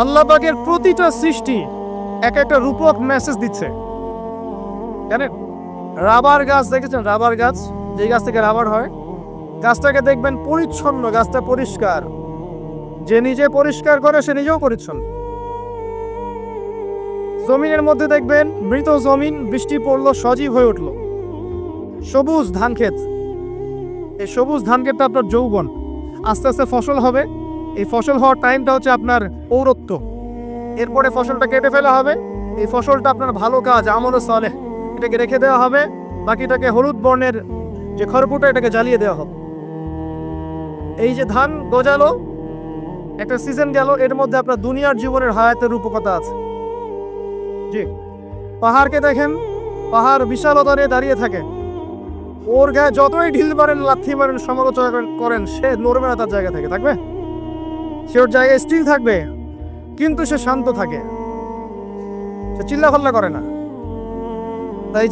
আল্লাহ পাকের প্রতিটা সৃষ্টি এক একটা রূপক মেসেজ দিচ্ছে। জানেন, রাবার গাছ দেখেছেন? রাবার গাছ, যে গাছ থেকে রাবার হয়, গাছটাকে দেখবেন পরিচ্ছন্ন, গাছটা পরিষ্কার। যে নিজে পরিষ্কার করে সে নিজেও পরিচ্ছন্ন। জমিনের মধ্যে দেখবেন মৃত জমিন, বৃষ্টি পড়লো, সজীব হয়ে উঠলো। সবুজ ধান ক্ষেত, এই সবুজ ধান ক্ষেতটা আপনার যৌবন, আস্তে আস্তে ফসল হবে। এই ফসল হওয়ার টাইমটা হচ্ছে আপনার পৌরত্ব। এরপরে ফসলটা কেটে ফেলা হবে। এই ফসলটা আপনার ভালো কাজ, আমলে সালেহ, এটাকে রেখে দেওয়া হবে। বাকিটাকে হলুদ বর্ণের যে খড়কুটা, এটাকে জ্বালিয়ে দেওয়া হবে। এই যে ধান গজালো, একটা সিজন গেল, এর মধ্যে আপনার দুনিয়ার জীবনের হায়াতের রূপকথা আছে। জি, পাহাড়কে দেখেন, পাহাড় বিশালতা নিয়ে দাঁড়িয়ে থাকে। ওর গায়ে যতই ঢিল মারেন, লাথি মারেন, সমালোচনা করেন, সে নড়বে না তার জায়গা থেকে। থাকবে, সে ওর জায়গায় স্থির থাকবে, কিন্তু সে শান্ত থাকে, সে চিল্লাফাল্লা করে না। তাই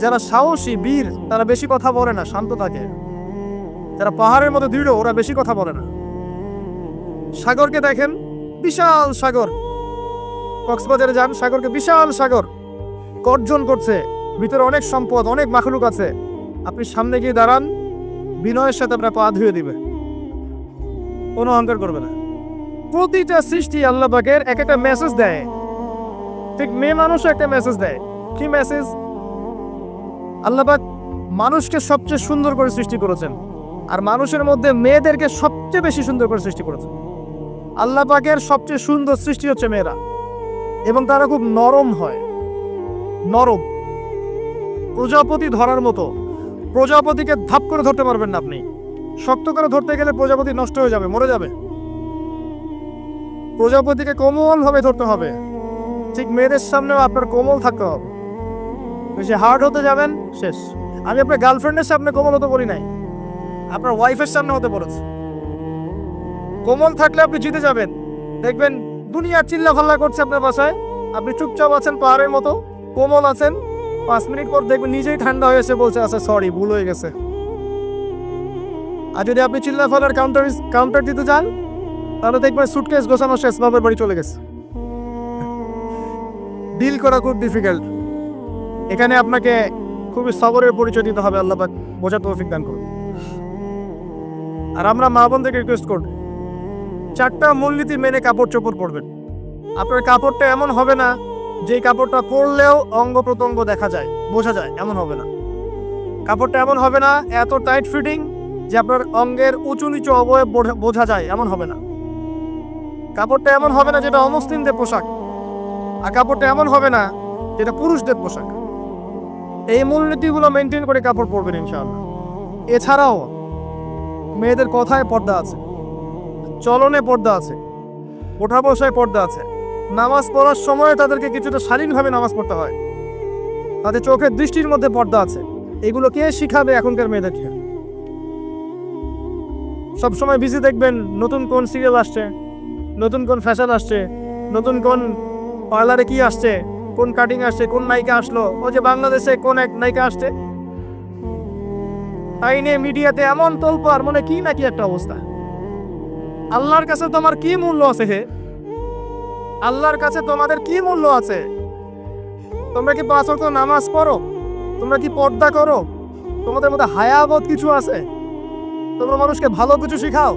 যারা সাহসী বীর, তারা বেশি কথা বলে না, শান্ত থাকে। যারা পাহাড়ের মতো দৃঢ়, ওরা বেশি কথা বলে না। সাগরকে দেখেন, বিশাল সাগর, কক্সবাজারে যান, সাগরকে বিশাল সাগর গর্জন করছে, ভিতরে অনেক সম্পদ, অনেক মাখলুক আছে। আপনি সামনে গিয়ে দাঁড়ান, বিনয়ের সাথে আপনার পা ধুয়ে দিবে, কোনো অহংকার করবে না। প্রতিটা সৃষ্টি আল্লাহ পাকের এক একটা মেসেজ দেয়। ঠিক মেয়ে মানুষও একটা মেসেজ দেয়। কি মেসেজ? আল্লাহ পাক মানুষকে সবচেয়ে সুন্দর করে সৃষ্টি করেছেন, আর মানুষের মধ্যে মেয়েদেরকে সবচেয়ে বেশি সুন্দর করে সৃষ্টি করেছেন। আল্লাহ পাকের সবচেয়ে সুন্দর সৃষ্টি হচ্ছে মেয়েরা, এবং তারা খুব নরম হয়, নরম, প্রজাপতি ধরার মতো। প্রজাপতিকে ধাপ করে ধরতে পারবেন না আপনি। শক্ত করে ধরতে গেলে প্রজাপতি নষ্ট হয়ে যাবে, মরে যাবে। প্রজাপতিকে কোমল ভাবে ধরতে হবে। ঠিক মেয়েদের সামনেও আপনার কোমল থাকতে হবে। বেশি হার্ড হতে যাবেন, শেষ। আমি আপনার গার্লফ্রেন্ডের সামনে কোমল হতে বলি নাই, আপনার ওয়াইফের সামনে হতে বলেছি। কোমল থাকলে আপনি জিতে যাবেন। দেখবেন দুনিয়া চিল্লা ফাল্লা করছে আপনার বাসায়, আপনি চুপচাপ আছেন, পাহাড়ের মতো কোমল আছেন। 5 মিনিট পর দেখবেন নিজেই ঠান্ডা হয়ে এসে বলছে, আচ্ছা সরি, ভুল হয়ে গেছে। আর যদি আপনি চিল্লা ফাল্লার কাউন্টার দিতে যান, তাহলে দেখবেন সুটকেস গোছানো শেষ, বাবার বাড়ি চলে গেছে। ডিল করা খুব ডিফিকাল্ট। এখানে আপনাকে খুবই সবরের পরিচয় দিতে হবে। আল্লাহ পাক বোঝার তৌফিক দান করুন। আর আমরা মা বোনদেরকে রিকোয়েস্ট করব, 4টা মূলনীতি মেনে কাপড় চোপড় পরবেন। আপনার কাপড়টা এমন হবে না যে কাপড়টা পরলেও অঙ্গ প্রত্যঙ্গ দেখা যায়, বোঝা যায়, এমন হবে না। কাপড়টা এমন হবে না এত টাইট ফিটিং যে আপনার অঙ্গের উঁচু নিচু অবয়ব বোঝা যায়, এমন হবে না। কাপড়টা এমন হবে না যেটা অমুসলিমদের পোশাক, আর কাপড়টা এমন হবে না যেটা পুরুষদের পোশাক। এই মূলনীতিগুলো মেনটেন করে কাপড় পরবেন ইনশাআল্লাহ। এছাড়াও মেয়েদের কথায় পর্দা আছে, চলনে পর্দা আছে, ওঠা বসায় পর্দা আছে। নামাজ পড়ার সময় তাদেরকে কিছুটা শালীনভাবে নামাজ পড়তে হয়। তাদের চোখের দৃষ্টির মধ্যে পর্দা আছে। এগুলো কে শিখাবে এখনকার মেয়েদেরকে? সবসময় বিজি দেখবেন নতুন কোন সিরিয়াল আসছে, নতুন কোন ফ্যাশন আসছে, নতুন কোন পার্লারে কি আসছে, কোন কাটিং আসছে, কোন নায়িকা আসলো, ও যে বাংলাদেশে কোন এক নায়িকা আসছে, তাই নিয়ে মিডিয়াতে এমন তোলপাড়, মনে কি নাকি একটা অবস্থা। আল্লাহর কাছে তোমার কি মূল্য আছে? হে আল্লাহর কাছে তোমাদের কি মূল্য আছে? তোমরা কি 5 ওয়াক্ত নামাজ পড়ো? তোমরা কি পর্দা করো? তোমাদের মধ্যে হায়াবোধ কিছু আছে? তোমরা মানুষকে ভালো কিছু শিখাও,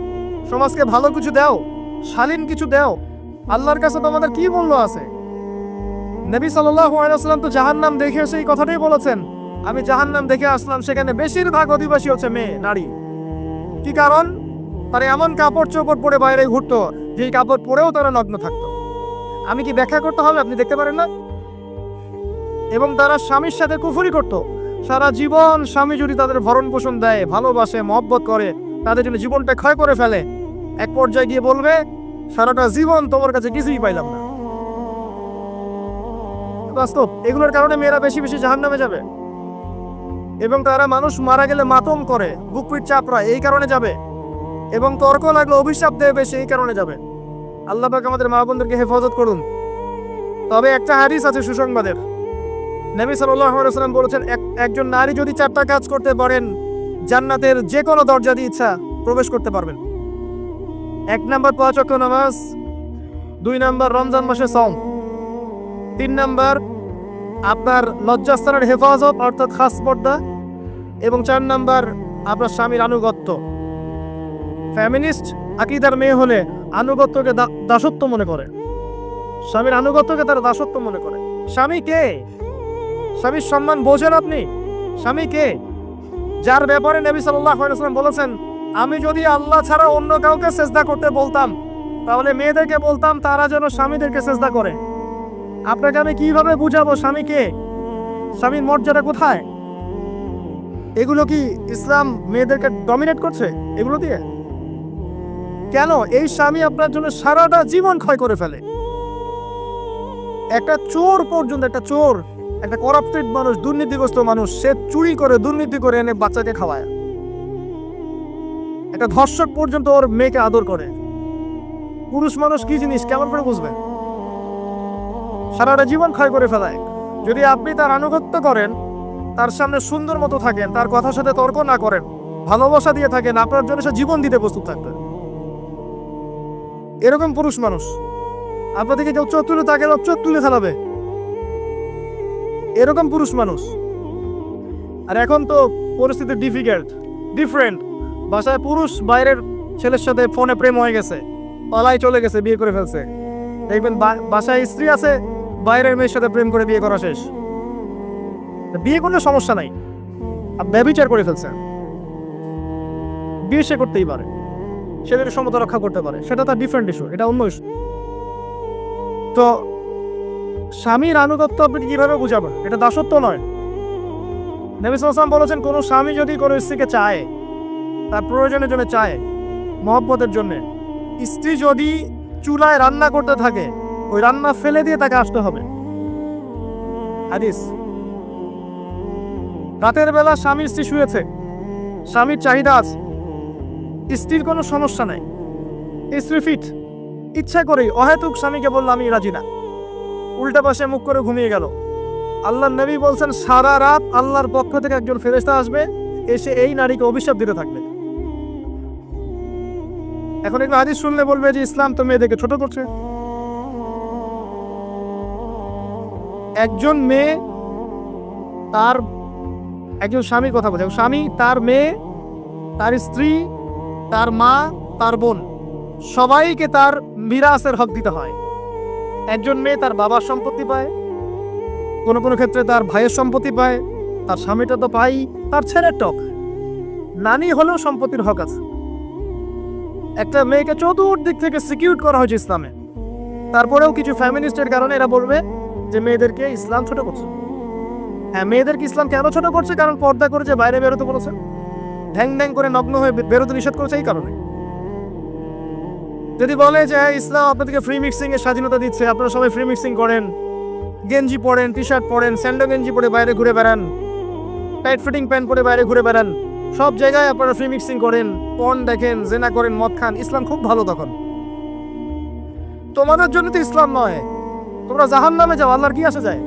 সমাজকে ভালো কিছু দাও, শালীন কিছু দাও। আল্লাহর কাছে তোমাদের কি মূল্য আছে? নবী সাল্লাল্লাহু আলাইহি ওয়াসাল্লাম তো জাহান্নাম দেখে এসে এই কথাটাই বলেছেন, আমি জাহান্নাম দেখে আসলাম, সেখানে বেশিরভাগ অধিবাসী হচ্ছে মেয়ে, নারী। কি কারণ? তারা এমন কাপড় চোপড় পরে বাইরে ঘুরতো, যেই কাপড় পরেও তারা নগ্ন থাকতো। আমি কি ব্যাখ্যা করতে হবে? আপনি দেখতে পারেন না? এবং তারা স্বামীর সাথে কুফরি করত। সারা জীবন স্বামী যদি তাদের ভরণ পোষণ দেয়, ভালোবাসে, মহব্বত করে, তাদের জন্য জীবনটা ক্ষয় করে ফেলে, এক পর্যায়ে গিয়ে বলবে, সারাটা জীবন তোমার কাছে কিছুই পাইলাম না। বাস্তব। এগুলোর কারণে মেয়েরা বেশি বেশি জাহান্নামে যাবে। এবং তারা মানুষ মারা গেলে মাতম করে, বুক পিঠ চাপড়ায়, এই কারণে যাবে। এবং তর্ক লাগলে অভিশাপ দেবে, সেই কারণে যাবে। আল্লাহ পাক আমাদের মা বোনদেরকে হেফাজত করুন। তবে একটা হাদিস আছে সুসংবাদের। নবী সাল্লাল্লাহু আলাইহি ওয়াসাল্লাম বলেছেন, একজন নারী যদি 4টা কাজ করতে পারেন, জান্নাতের যে কোনো দরজা দিয়ে ইচ্ছা প্রবেশ করতে পারবেন। 1 নাম্বার 5 ওয়াক্ত নামাজ, 2 নাম্বার রমজান মাসে সওম, 3 নাম্বার আপনার লজ্জাস্থানের হেফাজত অর্থাৎ খাস পর্দা, এবং 4 নাম্বার আপনার স্বামীর আনুগত্য। ফ্যামিনিস্ট আকীদার মেয়ে হলে আনুগত্যকে দাসত্ব মনে করে, স্বামীর আনুগত্যকে তারা দাসত্ব মনে করে। স্বামী কে? স্বামীর সম্মান বোঝেন আপনি? স্বামী কে? যার ব্যাপারে নবী সাল্লাল্লাহু আলাইহি ওয়াসাল্লাম বলেছেন, আমি যদি আল্লাহ ছাড়া অন্য কাউকে সেজদা করতে বলতাম তাহলে মেয়েদেরকে বলতাম তারা যেন স্বামীদেরকে সেজদা করে। আপনাকে আমি কিভাবে বুঝাবো স্বামীকে, স্বামীর মর্যাদা কোথায়? এগুলো কি ইসলাম মেয়েদেরকে ডমিনেট করছে এগুলো দিয়ে? কেন? এই স্বামী আপনার জন্য সারাটা জীবন ক্ষয় করে ফেলে। একটা চোর পর্যন্ত, একটা চোর, একটা করাপ্টেড মানুষ, দুর্নীতিগ্রস্ত মানুষ, সে চুরি করে দুর্নীতি করে এনে বাচ্চাকে খাওয়ায়। একটা ধর্ষক পর্যন্ত ওর মেয়েকে আদর করে। পুরুষ মানুষ কি জিনিস কেমন করে বুঝবেন? সারাটা জীবন ক্ষয় করে ফেলায়। যদি আপনি তার আনুগত্য করেন, তার সামনে সুন্দর মতো থাকেন, তার কথার সাথে তর্ক না করেন, ভালোবাসা দিয়ে থাকেন, আপনার জন্য সে জীবন দিতে প্রস্তুত থাকবে। এরকম পুরুষ মানুষ। আপনাদেরকে কেউ চোখ তুলে তাকে চোখ তুলে ফেলাবে, এরকম পুরুষ মানুষ। আর এখন তো পরিস্থিতি ডিফারেন্ট। বাসায় পুরুষ বাইরের ছেলের সাথে ফোনে প্রেম হয়ে গেছে, পালায় চলে গেছে, বিয়ে করে ফেলছে। দেখবেন বাসায় স্ত্রী আছে, বাইরের মেয়ের সাথে প্রেম করে বিয়ে করা শেষ। বিয়ে করলে সমস্যা নাই, ব্যভিচার করে ফেলছে। বিয়ে সে করতেই পারে, সেদের সমতা রক্ষা করতে পারে, সেটা তার ডিফারেন্ট ইস্যু, এটা অন্য ইস্যু। তো স্বামীর আনুগত্য আপনি কিভাবে বুঝাবেন? এটা দাসত্ব নয়। নবী সাল্লাল্লাহু আলাইহি ওয়াসাল্লাম বলেছেন, কোনো স্বামী যদি কোনো স্ত্রীকে চায়, তার প্রয়োজনের জন্য চায়, মহব্বতের জন্য, স্ত্রী যদি চুলায় রান্না করতে থাকে, ওই রান্না ফেলে দিয়ে তাকে আসতে হবে। হাদিস। রাতের বেলা স্বামী স্ত্রী শুয়েছে, স্বামীর চাহিদা আছে, স্ত্রীর কোনো সমস্যা নাই, স্ত্রী ফিট, ইচ্ছা করেই অহেতুক স্বামীকে বলল আমি রাজি না, উল্টা পাশে মুখ করে ঘুমিয়ে গেল। আল্লাহর নবী বলছেন সারা রাত আল্লাহর পক্ষ থেকে একজন ফেরেশতা আসবে, এসে এই নারীকে অভিশাপ দিতে থাকবে। এখন একটু হাদিস শুনলে বলবে যে ইসলাম তো মেয়েদেরকে ছোট করছে। একজন মেয়ে তার একজন স্বামীর কথা বলছে, স্বামী তার মেয়ে, তার স্ত্রী, তার মা, তার বোন, সবাইকে তার মিরাসের হক দিতে হয়। একজন মেয়ে তার বাবার সম্পত্তি পায়, কোনো কোনো ক্ষেত্রে তার ভাইয়ের সম্পত্তি পায়, তার স্বামীটা তো পাই, তার ছেলের টক, নানি হলেও সম্পত্তির হক আছে। একটা মেয়েকে চতুর্দিক থেকে সিকিউর করা হয়েছে ইসলামে। তারপরেও কিছু ফ্যামিনিস্টের কারণে এরা বলবে যে মেয়েদেরকে ইসলাম ছোট করছে। হ্যাঁ, মেয়েদেরকে ইসলাম কেন ছোট করছে? কারণ পর্দা করেছে, বাইরে বেরোতে বলেছে, ঢ্যাং ঢ্যাং করে নগ্ন হয়ে বেরোতে নিষেধ করেছে, এই কারণে। যদি বলে যে ইসলাম আপনাদেরকে ফ্রি মিক্সিং এর স্বাধীনতা দিচ্ছে, আপনারা সবাই ফ্রি মিক্সিং করেন, গেঞ্জি পরেন, টি শার্ট পরেন, স্যান্ডো গেঞ্জি পরে বাইরে ঘুরে বেড়ান, টাইট ফিটিং প্যান্ট পরে বাইরে ঘুরে বেড়ান, সব জায়গায় আপনারা ফ্রি মিক্সিং করেন, পর্ন দেখেন, জেনা করেন, মদ খান, ইসলাম খুব ভালো। তখন তোমাদের জন্য তো ইসলাম নয়, তোমরা জাহান্নামে যাও, আল্লাহর কি আসে যায়?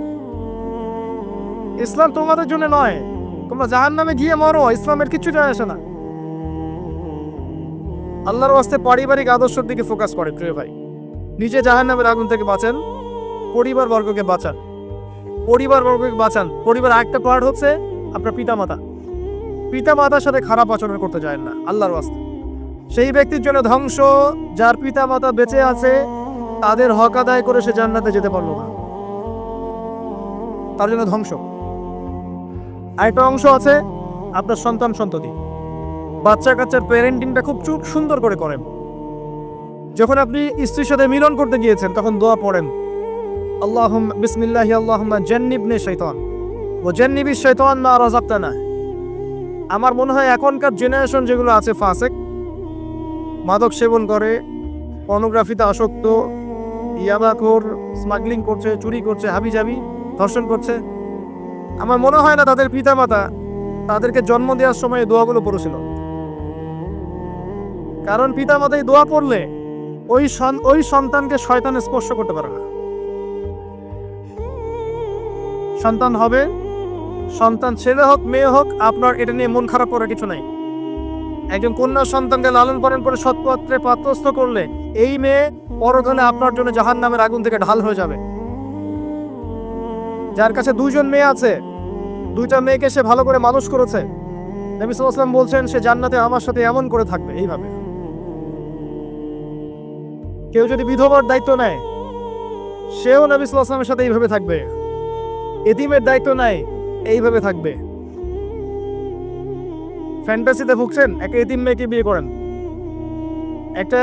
ইসলাম তোমাদের জন্য নয়, তোমরা জাহান্নামে গিয়ে মরো, ইসলামের কিছু যায় আসে না। আল্লাহর ওয়াস্তে পারিবারিক আদর্শের দিকে ফোকাস করে প্রিয় ভাই। নিজে জাহান্নামের আগুন থেকে বাঁচেন, পরিবার বর্গকে বাঁচান, পরিবার একটা পার্ট হচ্ছে আপনার পিতামাতার সাথে খারাপ আচরণ করতে যায় না আল্লাহর ওয়াস্তে। সেই ব্যক্তির জন্য ধ্বংস যার পিতামাতা বেঁচে আছে, তাদের হক আদায় করে সে জান্নাতে যেতে পারলো না, তার জন্য ধ্বংস। আরেকটা অংশ আছে আপনার সন্ততি, বাচ্চা কাচ্চার প্যারেন্টিংটা খুব সুন্দর করে করেন। যখন আপনি স্ত্রীর সাথে মিলন করতে গিয়েছেন তখন দোয়া পড়েন, আল্লাহুম্মা বিসমিল্লাহি আল্লাহুম্মা জান্নিবনি শাইতান ওয়া জান্নিবিশ শাইতান মা রাযাকতানা। আমার মনে হয় এখনকার জেনারেশন যেগুলো আছে ফাসেক, মাদক সেবন করে, পর্নোগ্রাফিতে আসক্ত, ইয়াবাখোর, স্মাগলিং করছে, চুরি করছে, হাবিজাবি, ধর্ষণ করছে, আমার মনে হয় না তাদের পিতামাতা তাদেরকে জন্ম দেওয়ার সময় দোয়াগুলো পড়েছিল। কারণ পিতামাতা এই দোয়া পড়লে ওই সন্তানকে শয়তান স্পর্শ করতে পারে না। সন্তান হবে, সন্তান ছেলে হোক মেয়ে হোক, আপনার এটা নিয়ে মন খারাপ করার কিছু নাই। একজন কন্যা সন্তানকে লালন পালন করে সৎপাত্রে পাত্রস্থ করলে এই মেয়ে পরকালে আপনার জন্য জাহান্নামের আগুন থেকে ঢাল হয়ে যাবে। যার কাছে দুইজন মেয়ে আছে, দুইটা মেয়েকে সে ভালো করে মানুষ করেছে, নবী সাল্লাল্লাহু আলাইহি ওয়াসাল্লাম বলছেন সে জান্নাতে আমার সাথে এমন করে থাকবে। এইভাবে কেউ যদি বিধবার দায়িত্ব নেয়, সেও নবী সাল্লাল্লাহু আলাইহি ওয়াসাল্লামের সাথে এইভাবে থাকবে। এতিমের দায়িত্ব নেয়, এইভাবে থাকবে। ফ্যান্টাসিতে ভুগছেন, একটা এতিম মেয়েকে বিয়ে করেন, একটা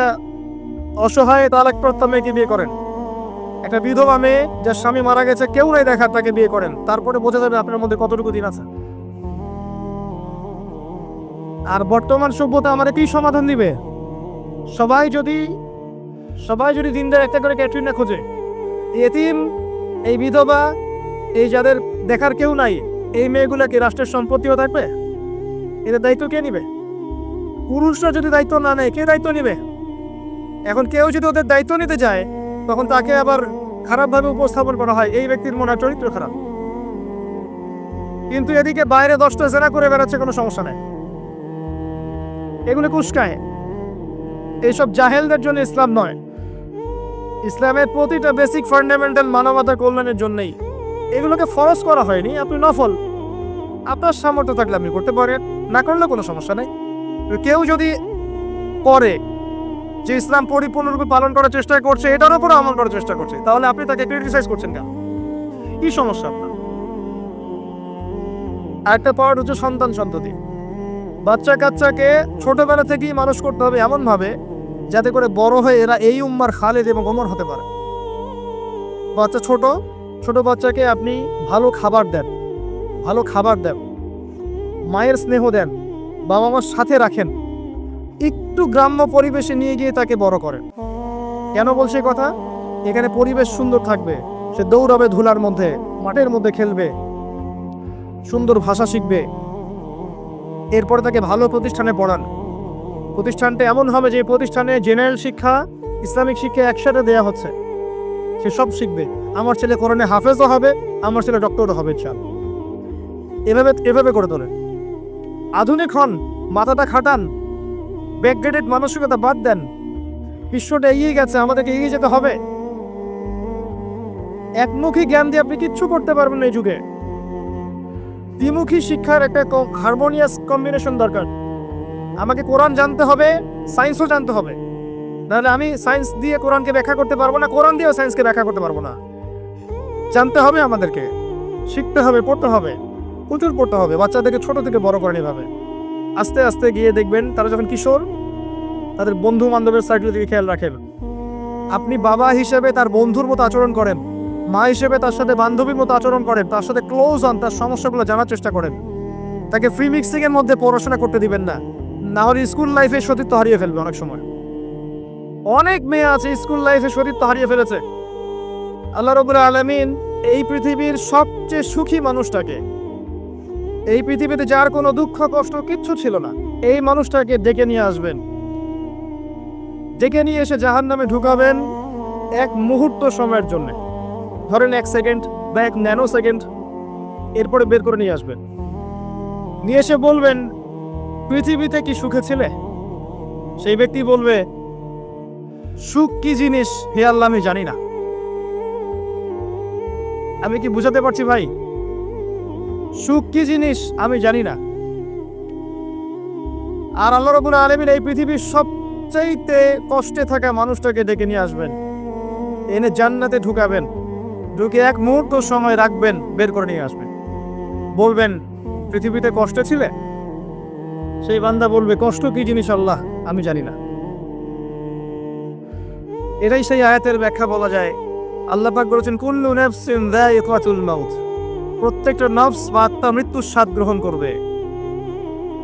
অসহায় তালাকপ্রাপ্ত মেয়েকে বিয়ে করেন, একটা বিধবা মেয়ে যার স্বামী মারা গেছে, কেউ নাই দেখার, তাকে বিয়ে করেন, তারপরে বোঝা যাবে আপনার মধ্যে কতটুকু দিন আছে। আর বর্তমান সভ্যতা আমাদের কি সমাধান দিবে? সবাই যদি দিনদার একটা করে ক্যাটরিনা খোঁজে, এতিম, এই বিধবা, এই যাদের দেখার কেউ নাই, এই মেয়েগুলা কি রাষ্ট্রের সম্পত্তিও থাকবে? এদের দায়িত্ব কে নিবে? পুরুষরা যদি দায়িত্ব না নেয়, কে দায়িত্ব নিবে? এখন কেউ যদি ওদের দায়িত্ব নিতে যায়, তখন তাকে আবার খারাপভাবে উপস্থাপন করা হয়, এই ব্যক্তির মনে হয় চরিত্র খারাপ। কিন্তু এদিকে বাইরে 10টা জেনা করে বেড়াচ্ছে, কোনো সমস্যা নেই, এগুলো কুস্কায়। এইসব জাহেলদের জন্য ইসলাম নয়। ইসলামের প্রতিটা বেসিক ফান্ডামেন্টাল মানবতার কল্যাণের জন্যই এগুলোকে ফরজ করা হয়নি। আপনি নফল, আপনার সামর্থ্য থাকলে আপনি করতে পারেন, না করলে কোনো সমস্যা নেই। কেউ যদি করে যে ইসলাম পরিপূর্ণরূপে পালন করার চেষ্টা করছে, এটার উপর আমল করার চেষ্টা করছে, তাহলে আপনি তাকে ক্রিটিসাইজ করছেন কেন? কি সমস্যা আপনার? আরেকটা পাওয়ার হচ্ছে সন্তান সন্ততি। বাচ্চা কাচ্চাকে ছোটবেলা থেকেই মানুষ করতে হবে এমন ভাবে যাতে করে বড় হয়ে এরা এই উম্মার খালেদ এবং ওমর হতে পারে। বাচ্চা ছোট বাচ্চাকে আপনি ভালো খাবার দেন, মায়ের স্নেহ দেন, বাবা মার সাথে রাখেন, একটু গ্রাম্য পরিবেশে নিয়ে গিয়ে তাকে বড় করেন। কেন বলছে কথা? এখানে পরিবেশ সুন্দর থাকবে, সে দৌড়াবে ধুলার মধ্যে, মাঠের মধ্যে খেলবে, সুন্দর ভাষা শিখবে। এরপরে তাকে ভালো প্রতিষ্ঠানে পড়ান। প্রতিষ্ঠানটা এমন হবে যে প্রতিষ্ঠানে জেনারেল শিক্ষা, ইসলামিক শিক্ষা একসাথে দেয়া হচ্ছে, সে সব শিখবে। আমার ছেলে কোরআনে হাফেজও হবে, আমার ছেলে ডক্টরও হবে ইনশাআল্লাহ। এভাবে করে তোলেন। আধুনিক হন, মাথাটা খাটান, ব্যাকগ্রেডেড মানসিকতা বাদ দেন। বিশ্বটা এগিয়ে গেছে, আমাদেরকে এগিয়ে যেতে হবে। একমুখী জ্ঞান দিয়ে আপনি কিচ্ছু করতে পারবেন না এই যুগে। দ্বিমুখী শিক্ষার একটা হারমোনিয়াস কম্বিনেশন দরকার। আমাকে কোরআন জানতে হবে, সায়েন্সও জানতে হবে, নাহলে আমি সায়েন্স দিয়ে কোরআনকে ব্যাখ্যা করতে পারবো না, কোরআন দিয়েও সায়েন্সকে ব্যাখ্যা করতে পারবো না। জানতে হবে, আমাদেরকে শিখতে হবে, পড়তে হবে, প্রচুর পড়তে হবে। বাচ্চাদেরকে ছোট থেকে বড় করেন এভাবে। আস্তে আস্তে গিয়ে দেখবেন তারা যখন কিশোর, তাদের বন্ধু বান্ধবের সার্কেল থেকে খেয়াল রাখেন। আপনি বাবা হিসেবে তার বন্ধুর মতো আচরণ করেন, মা হিসেবে তার সাথে বান্ধবীর মতো আচরণ করেন, তার সাথে ক্লোজ হন, তার সমস্যাগুলো জানার চেষ্টা করেন। তাকে ফ্রি মিক্সিং এর মধ্যে পড়াশোনা করতে দিবেন না, না হলে স্কুল লাইফে সতীত্ব হারিয়ে ফেলবে। অনেক সময় অনেক মেয়ে আছে স্কুল লাইফে সতীত্ব হারিয়ে ফেলেছে। আল্লাহ রাব্বুল আলামিন এই পৃথিবীর সবচেয়ে সুখী মানুষটাকে, এই পৃথিবীতে যার কোনো দুঃখ কষ্ট কিচ্ছু ছিল না, এই মানুষটাকে ডেকে নিয়ে আসবেন, ডেকে নিয়ে এসে জাহান্নামে ঢুকাবেন এক মুহূর্ত সময়ের জন্য, ধরেন 1 সেকেন্ড বা 1 ন্যানো সেকেন্ড। এরপরে বের করে নিয়ে আসবেন, নিয়ে এসে বলবেন পৃথিবীতে কি সুখে ছিলে? সেই ব্যক্তি বলবে সুখ কি জিনিস হে আল্লাহ আমি জানি না। আমি কি বুঝাতে পারছি ভাই? সুখ কি জিনিস আমি জানি না। আর আল্লাহ রাব্বুল আলামিন এই পৃথিবীর সবচাইতে কষ্টে থাকা মানুষটাকে ডেকে নিয়ে আসবেন, এনে জান্নাতে ঢুকাবেন, ঢুকে 1 মুহূর্ত সময় রাখবেন, বের করে নিয়ে আসবেন। বলবেন পৃথিবীতে কষ্টে ছিলে? সেই বান্দা বলবে কষ্ট কি জিনিস আল্লাহ আমি জানি না। এটাই সেই আয়াতের ব্যাখ্যা বলা যায়। আল্লাহ পাক বলেছেন কুল্লু নাফসিন যায়িকাতুল মাউত, প্রত্যেকটা নফস বা আত্মা মৃত্যুর স্বাদ গ্রহণ করবে।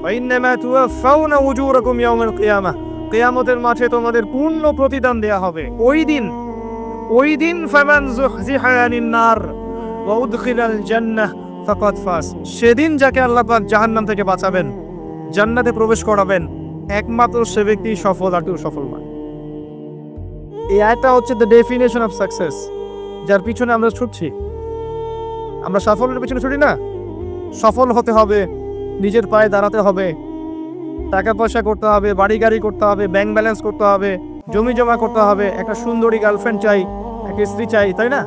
ওয়া ইন্নামা তুওয়াফাউনা উজুরাকুম ইয়াউমাল কিয়ামাহ, কিয়ামতের মাঠে তোমাদের পূর্ণ প্রতিদান দেয়া হবে। ওই দিন ফামান যুহজিহা আনিন নার ওয়া উদখিলাল জান্নাহ ফাকাদ ফাজ, সেদিন যাকে আল্লাহ পাক জাহান্নাম থেকে বাঁচাবেন, জান্নাতে প্রবেশ করাবেন, একমাত্র সে ব্যক্তি সফল, আর কেউ সফল নয়। এই আয়াতটা হচ্ছে দ্য ডেফিনেশন অফ সাকসেস, যার পিছনে আমরা ছুটছি। আমরা সাফল্যের পিছনে ছুটি না। সফল হতে হবে, নিজের পায়ে দাঁড়াতে হবে, টাকা পয়সা করতে হবে, বাড়ি গাড়ি করতে হবে, ব্যাংক ব্যালেন্স করতে হবে, জমি জমা করতে হবে, একটা সুন্দরী গার্লফ্রেন্ড চাই, একটা স্ত্রী চাই, তাই না?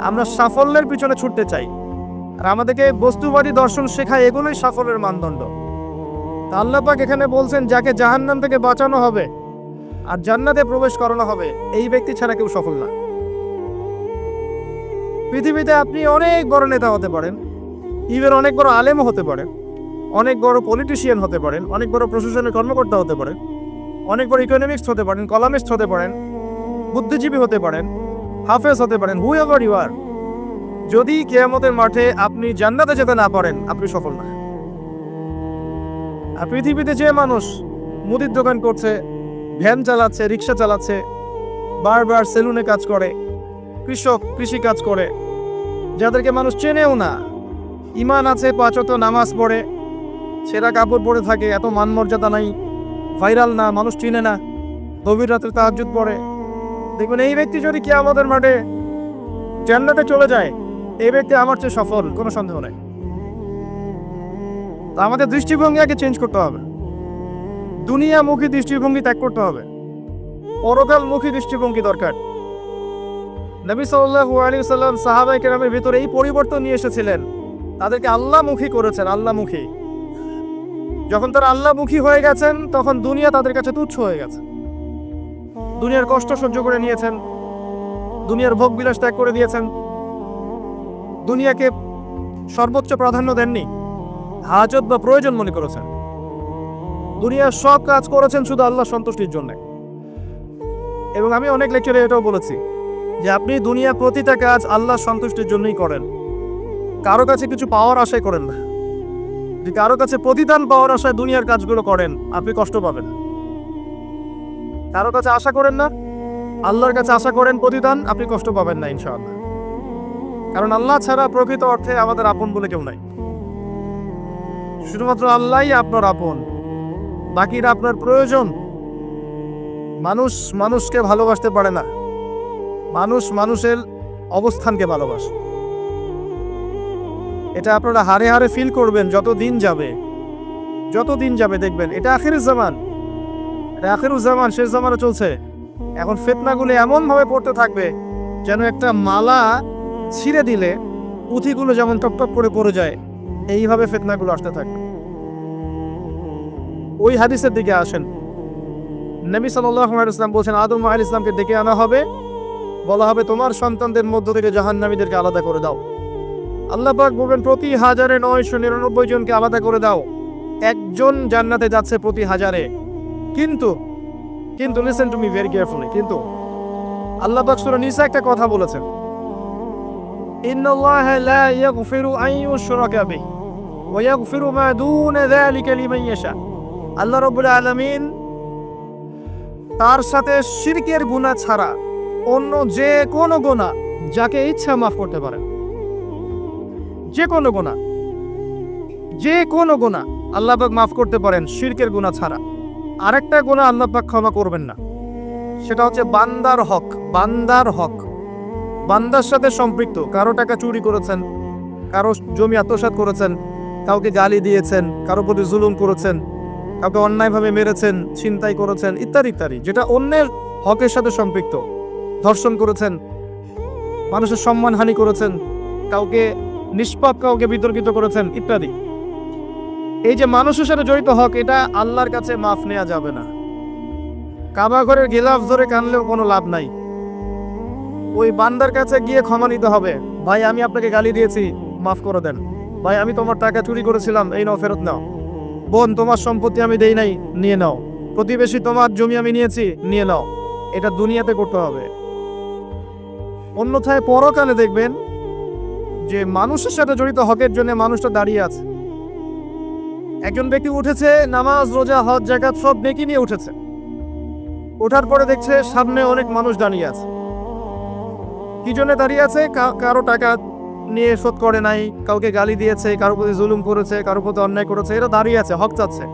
আমরা সাফল্যের পিছনে ছুটতে চাই, আর আমাদেরকে বস্তুবাদী দর্শন শেখায়, এগুলোই সাফল্যের মানদণ্ড। তা আল্লাহ পাক এখানে বলছেন, যাকে জাহান্নাম থেকে বাঁচানো হবে আর জান্নাতে প্রবেশ করানো হবে, এই ব্যক্তি ছাড়া কেউ সফল না। পৃথিবীতে আপনি অনেক বড় নেতা হতে পারেন, ইভেন অনেক বড় আলেমও হতে পারেন, অনেক বড় পলিটিশিয়ান হতে পারেন, অনেক বড় প্রশাসনের কর্মকর্তা হতে পারেন, অনেক বড় ইকোনমিক্স হতে পারেন, কলামিস্ট হতে পারেন, বুদ্ধিজীবী হতে পারেন, হাফেজ হতে পারেন, হু এভার ইউ আর, যদি কিয়ামতের মাঠে আপনি জান্নাতে যেতে না পারেন, আপনি সফল না। আর পৃথিবীতে যে মানুষ মুদির দোকান করছে, ভ্যান চালাচ্ছে, রিক্সা চালাচ্ছে, বারবার সেলুনে কাজ করে, কৃষক কৃষি কাজ করে, যাদেরকে মানুষ চেনেও না, ইমান আছে, 5 ওয়াক্ত নামাজ পড়ে, ছেঁড়া কাপড় পরে থাকে, এত মান মর্যাদা নাই, ভাইরাল না, মানুষ চিনে না, গভীর রাতে তাহাজ্জুদ পড়ে, দেখবেন এই ব্যক্তি যদি কিয়ামতের মাঠে জান্নাতে চলে যায়, এই ব্যক্তি আমার চেয়ে সফল, কোনো সন্দেহ নেই। তা আমাদের দৃষ্টিভঙ্গি আগে চেঞ্জ করতে হবে, দুনিয়ামুখী দৃষ্টিভঙ্গি ত্যাগ করতে হবে, পরকালমুখী দৃষ্টিভঙ্গি দরকার। নবী সাল্লাল্লাহু আলাইহি ওয়াসাল্লাম সাহাবায়ে কেরামের ভিতরে এই পরিবর্তন নিয়ে এসেছিলেন, তাদেরকে আল্লাহমুখী করেছেন, আল্লাহমুখী। যখন তারা আল্লাহমুখী হয়ে গেছেন, তখন দুনিয়া তাদের কাছে তুচ্ছ হয়ে গেছে। দুনিয়ার কষ্ট সহ্য করে নিয়েছেন, দুনিয়ার ভোগ বিলাস ত্যাগ করে দিয়েছেন, দুনিয়াকে সর্বোচ্চ প্রাধান্য দেননি, হাজত বা প্রয়োজন মনে করেছেন। দুনিয়ার সব কাজ করেছেন শুধু আল্লাহ সন্তুষ্টির জন্য। এবং আমি অনেক লেকচারে এটাও বলেছি যে আপনি দুনিয়া প্রতিটা কাজ আল্লাহ সন্তুষ্টির জন্যই করেন, কারো কাছে কিছু পাওয়ার আশায় করেন না। যদি কারো কাছে প্রতিদান পাওয়ার আশায় দুনিয়ার কাজগুলো করেন, আপনি কষ্ট পাবেন। কারো কাছে আশা করেন না, আল্লাহর কাছে আশা করেন প্রতিদান, আপনি কষ্ট পাবেন না ইনশাআল্লাহ। কারণ আল্লাহ ছাড়া প্রকৃত অর্থে আমাদের আপন বলে কেউ নাই, শুধুমাত্র আল্লাহই আপনার আপন, বাকিরা আপনার প্রয়োজন। মানুষ মানুষকে ভালোবাসতে পারে না, মানুষ মানুষের অবস্থানকে ভালোবাসে। এটা আপনারা হারে হারে ফিল করবেন যত দিন যাবে দেখবেন এটা আখিরুজ জামান, এটা আখিরুজ জামান, শেষ জামানে চলছে। এখন ফিতনাগুলো এমন ভাবে পড়তে থাকবে যেন একটা মালা ছিঁড়ে দিলে পুঁথিগুলো যেমন টপটপ করে পড়ে যায়, এইভাবে ফিতনাগুলো আসতে থাকবে। ওই হাদিসের দিকে আসেন, নবী সাল্লাল্লাহু আলাইহি ওয়াসাল্লাম বলেছেন, আদম আলাইহিস সালামকে ডেকে আনা হবে, বলা হবে তোমার সন্তানদের মধ্য থেকে জাহান্নামীদেরকে আলাদা করে দাও। আল্লাহ পাক বলবেন প্রতি 1999 জনকে আলাদা করে দাও, একজন জান্নাতে যাচ্ছে প্রতি 1000-এ। কিন্তু listen to me very carefully, কিন্তু আল্লাহ পাক সূরা নিসা একটা কথা বলেছেন, ইন্নাল্লাহা লা ইয়াগফিরু আন ইউশরাকা বিহি ওয়া ইয়াগফিরু মা দুনা যালিকা লিমান ইয়াশা। আল্লাহ রাব্বুল আলামিন তার সাথে শিরকের গুনাহ ছাড়া অন্য যে কোনো গুনাহ যাকে ইচ্ছা মাফ করতে পারেন। যে কোনো গুনাহ আল্লাহ পাক মাফ করতে পারেন শিরকের গুনাহ ছাড়া। আরেকটা গুনাহ আল্লাহ পাক ক্ষমা করবেন না, সেটা হচ্ছে বান্দার হক। বান্দার সাথে সম্পৃক্ত, কারো টাকা চুরি করেছেন, কারো জমি আত্মসাৎ করেছেন, কাউকে গালি দিয়েছেন, কারো প্রতি জুলুম করেছেন, কাউকে অন্যায়ভাবে মেরেছেন, ছিনতাই করেছেন, ইত্যাদি ইত্যাদি, যেটা অন্যের হকের সাথে সম্পৃক্ত। ধর্ষণ করেছেন, মানুষের সম্মানহানি করেছেন, নিষ্পাপ কাউকে বিতর্কিত করেছেন ইত্যাদি। এই যে মানুষের সাথে জড়িত হক, এটা আল্লাহর কাছে মাফ নেওয়া যাবে না। কাবা ঘরের গিলাফ ধরে কানলেও কোনো লাভ নাই, ওই বান্দার কাছে গিয়ে ক্ষমা নিতে হবে। ভাই আমি আপনাকে গালি দিয়েছি, মাফ করে দেন। ভাই আমি তোমার টাকা চুরি করেছিলাম, এই নাও ফেরত নাও। বোন তোমার সম্পত্তি আমি দেই নাই, নিয়ে নাও। প্রতিবেশী তোমার জমি আমি নিয়েছি, নিয়ে নাও। এটা দুনিয়াতে করতে হবে। অন্যথায় পরকালে দেখবেন যে মানুষের সাথে জড়িত হকের জন্য মানুষটা দাঁড়িয়ে আছে। একজন ব্যক্তি উঠেছে, নামাজ রোজা হজ যাকাত সব নেকি নিয়ে উঠেছে, ওঠার পরে দেখছে সামনে অনেক মানুষ দাঁড়িয়ে আছে। কি জন্য দাঁড়িয়ে আছে? কারো টাকা নিয়ে শোধ করে নাই, কাউকে গালি দিয়েছে, কারো প্রতি জুলুম করেছে, কারো প্রতি অন্যায় করেছে, এরা দাঁড়িয়ে আছে, হক চাচ্ছে।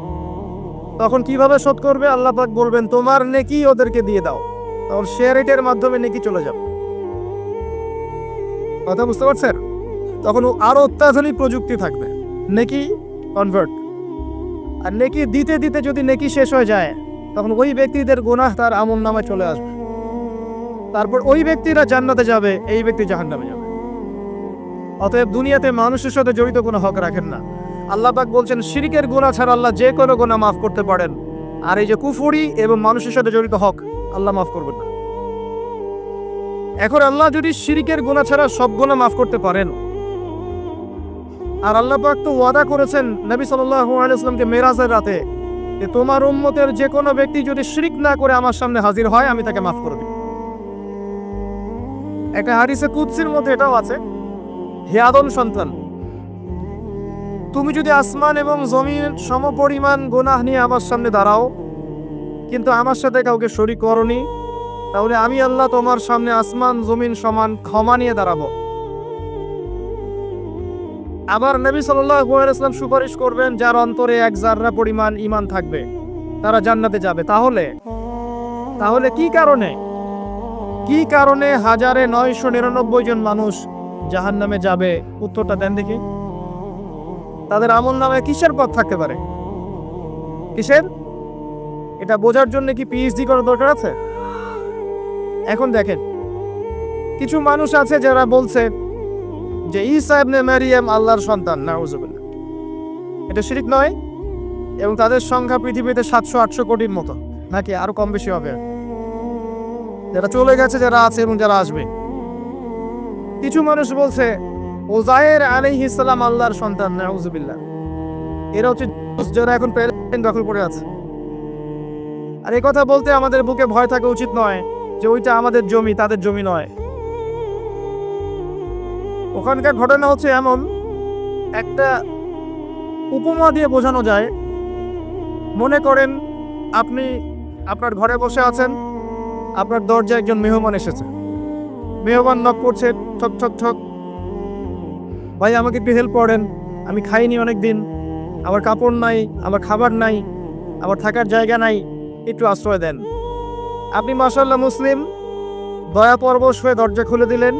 তখন কিভাবে শোধ করবে? আল্লাহ পাক বলবেন তোমার নেকি ওদেরকে দিয়ে দাও, তখন শেয়ার রেটের মাধ্যমে নেকি চলে যাবে। কথা বুঝতে পারছেন? তখন আরো অত্যাধুনিক প্রযুক্তি থাকবে, নেকি কনভার্ট। আর নেকি দিতে দিতে যদি নেকি শেষ হয়ে যায়, তখন ওই ব্যক্তিদের গুনাহ তার আমলনামায় চলে আসবে। তারপর ওই ব্যক্তিরা জান্নাতে যাবে, এই ব্যক্তি জাহান্নামে যাবে। অতএব দুনিয়াতে মানুষের সাথে জড়িত কোনো হক রাখেন না। আল্লাহ পাক বলছেন শিরকের গুনাহ ছাড়া আল্লাহ যে কোনো গুনাহ মাফ করতে পারেন, আর এই যে কুফরি এবং মানুষের সাথে জড়িত হক আল্লাহ মাফ করবেন না। এখন আল্লাহ যদি শিরকের গুনাহ ছাড়া সব গুনাহ মাফ করতে পারেন, আর আল্লাহ পাক তো ওয়াদা করেছেন নবী সাল্লাল্লাহু আলাইহি ওয়াসাল্লামকে মেরাজের রাতে যে তোমার উম্মতের যে কোনো ব্যক্তি যদি শিরক না করে আমার সামনে হাজির হয় আমি তাকে মাফ করে দেব। একটা হাদিসে কুদসির মধ্যে এটাও আছে, হে আদম সন্তান, তুমি যদি আসমান এবং জমিন সমপরিমাণ গুনাহ নিয়ে আমার সামনে দাঁড়াও কিন্তু আমার সাথে কাউকে শরীক করনি, তাহলে আমি আল্লাহ তোমার সামনে আসমান জমিন সমান ক্ষমা নিয়ে দাঁড়াবো। আবার নবী সাল্লাল্লাহু আলাইহি ওয়াসাল্লাম সুপারিশ করবেন যার অন্তরে এক জাররা পরিমাণ ঈমান থাকবে তারা জান্নাতে যাবে। তাহলে কি কারণে 1999 জন মানুষ জাহান্নামে যাবে? উত্তরটা দেন দেখি। তাদের আমলনামায় কিসের পথ থাকতে পারে? কিসের? এটা বোঝার জন্য কি পিএইচডি করার দরকার আছে? এখন দেখেন, কিছু মানুষ আছে যারা বলছে যে ঈসা ইবনে মারিয়াম আল্লাহর সন্তান, নাউযুবিল্লাহ। এটা শিরক নয়, এবং তাদের সংখ্যা পৃথিবীতে 700-800 কোটির মতো, নাকি আরো কম বেশি হবে, যারা চলে গেছে, যারা আছে এবং যারা আসবে। কিছু মানুষ বলছে উযায়ের আলাইহিস সালাম আল্লাহর সন্তান, নাউযুবিল্লাহ। এরা হচ্ছে যারা এখন প্যালেস্টাইন দখল করে আছে। আর এই কথা বলতে আমাদের বুকে ভয় থাকা উচিত নয় যে ওইটা আমাদের জমি, তাদের জমি নয়। ওখানকার ঘটনা হচ্ছে এমন, একটা উপমা দিয়ে বোঝানো যায়। মনে করেন আপনি আপনার ঘরে বসে আছেন, আপনার দরজায় একজন মেহমান এসেছে। মেহমান নক করছে, ঠক ঠক ঠক, ভাই আমাকে একটু হেল্প করেন, আমি খাইনি অনেক দিন, আমার কাপড় নাই, আমার খাবার নাই, আমার থাকার জায়গা নাই, একটু আশ্রয় দেন। আপনি মাশাআল্লাহ মুসলিম, দয়া পরবশ হয়ে দরজা খুলে দিলেন,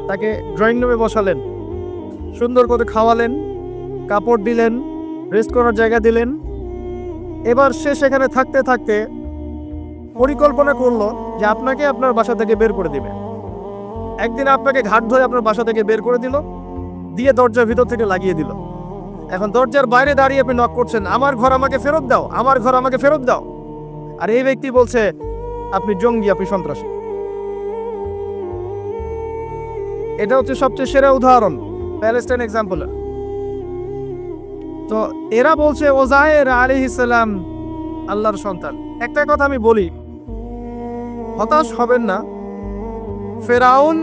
তাকে ড্রয়িং রুমে বসালেন, সুন্দর করে খাওয়ালেন, কাপড় দিলেন, রেস্ট করার জায়গা দিলেন। এবার সে সেখানে থাকতে থাকতে পরিকল্পনা করলো যে আপনাকে আপনার বাসা থেকে বের করে দিবে। একদিন আপনাকে ঘাট ধরে আপনার বাসা থেকে বের করে দিল, দিয়ে দরজার ভিতর থেকে লাগিয়ে দিল। এখন দরজার বাইরে দাঁড়িয়ে আপনি নক করছেন, আমার ঘর আমাকে ফেরত দাও, আমার ঘর আমাকে ফেরত দাও। আর এই ব্যক্তি বলছে আপনি জঙ্গি, আপনি সন্ত্রাসী। এটা হচ্ছে সবচেয়ে সেরা উদাহরণ, প্যালেস্টাইন এক্সাম্পল। তো এরা বলছে উযায়ের আলাইহিস সালাম আল্লাহর সন্তান। একটা কথা আমি বলি, হতাশ হবেন না। ফেরাউন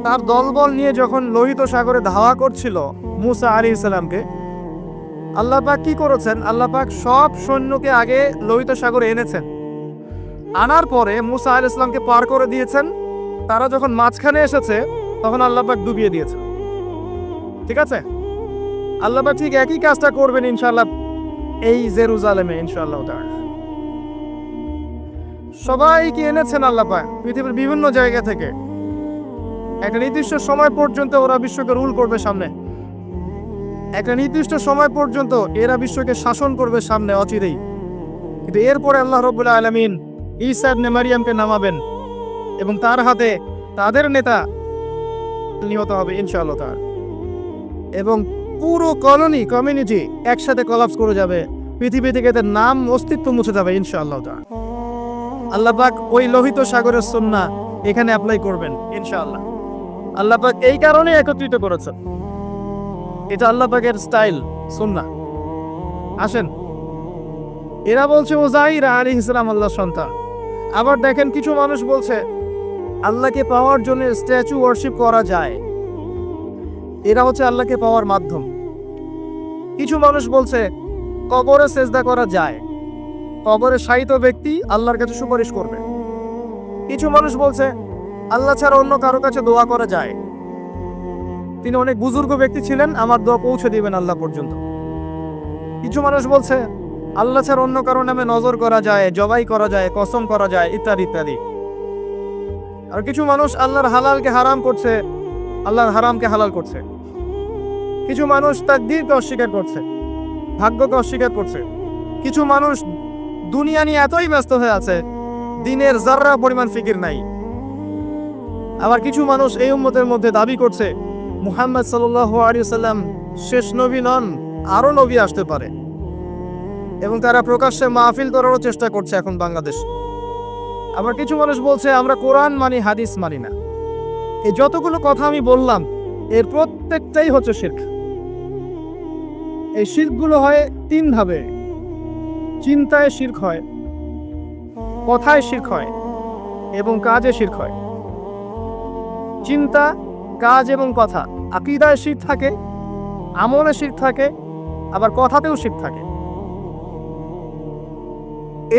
তার দলবল নিয়ে যখন লোহিত সাগরে ধাওয়া করছিল মুসা আলাইহিস সালামকে, আল্লাহ পাক কি করেছেন? আল্লাহ পাক সব সৈন্যকে আগে লোহিত সাগরে এনেছেন, আনার পরে মুসা আলাইহিস সালামকে পার করে দিয়েছেন। তারা যখন মাঝখানে এসেছে তখন আল্লাহ পাক ডুবিয়ে দিয়েছে। ঠিক আছে, আল্লাহ পাক ঠিক একই কাজটা করবেন ইনশাআল্লাহ এই জেরুজালেমে ইনশাআল্লাহ তাআলা। সবাইকে এনেছেন আল্লাহ পাক পৃথিবীর বিভিন্ন জায়গা থেকে। একটা নির্দিষ্ট সময় পর্যন্ত ওরা বিশ্বকে রুল করবে সামনে, একটা নির্দিষ্ট সময় পর্যন্ত এরা বিশ্বকে শাসন করবে সামনে অচিরেই। কিন্তু এরপরে আল্লাহ রাব্বুল আলামিন ঈসা ইবনে মারিয়ামকে নামাবেন এবং তার হাতে তাদের নেতা নিহত হবে ইনশাআল্লাহ তাআলা, এবং পুরো কমিউনিটি একসাথে কোলাপস করে যাবে, পৃথিবী থেকে এদের নাম অস্তিত্ব মুছে যাবে ইনশাআল্লাহ তাআলা। আল্লাহ পাক ওই লোহিত সাগরের সুন্নাহ এখানে অ্যাপ্লাই করবেন ইনশাআল্লাহ। আল্লাহ পাক এই কারণে একত্রিত করেছেন, এটা আল্লাহ পাকের স্টাইল, সুন্নাহ। আসেন, এরা বলছে উযায়ের আলাইহিস সালাম আল্লাহর সন্তান। আবার দেখেন কিছু মানুষ বলছে আল্লাহকে পাওয়ার জন্য স্ট্যাচু ওয়ার্শিপ করা যায়, এরা হচ্ছে আল্লাহকে পাওয়ার মাধ্যম। কিছু মানুষ বলছে কবরে সেজদা করা যায়, কবরে শায়িত ব্যক্তি আল্লাহর কাছে সুপারিশ করবে। কিছু মানুষ বলছে আল্লাহ ছাড়া অন্য কারো কাছে দোয়া করা যায়, তিনি অনেক বুজুর্গ ব্যক্তি ছিলেন, আমার দোয়া পৌঁছে দিবেন আল্লাহ পর্যন্ত। কিছু মানুষ বলছে আল্লাহ ছাড়া অন্য কারো নামে নজর করা যায়, জবাই করা যায়, কসম করা যায়, ইত্যাদি ইত্যাদি। আর কিছু মানুষ আল্লাহর হালালকে হারাম করছে, আল্লাহর হারামকে হালাল করছে। কিছু মানুষ তাকদীরকে অস্বীকার করছে, ভাগ্যকে অস্বীকার করছে। কিছু মানুষ দুনিয়া নিয়ে এতই ব্যস্ত হয়ে আছে, দিনের যাররা পরিমাণ ফিকির নাই। আবার কিছু মানুষ এই উম্মতের মধ্যে দাবি করছে মুহাম্মদ সাল্লাল্লাহু আলাইহি ওয়াসাল্লাম শেষ নবী নন, আরো নবী আসতে পারে, এবং তারা প্রকাশ্যে মাহফিল করারও চেষ্টা করছে এখন বাংলাদেশ। আবার কিছু মানুষ বলছে আমরা কোরআন মানি, হাদিস মানি না। এই যতগুলো কথা আমি বললাম এর প্রত্যেকটাই হচ্ছে শিরক। এই শিরকগুলো হয় তিন ভাবে। চিন্তায় শিরক হয়, কথায় শিরক হয়, এবং কাজে শিরক হয়। চিন্তা, কাজ এবং কথা, আকীদায় শিরক থাকে, আমলে শিরক থাকে, আবার কথাতেও শিরক থাকে।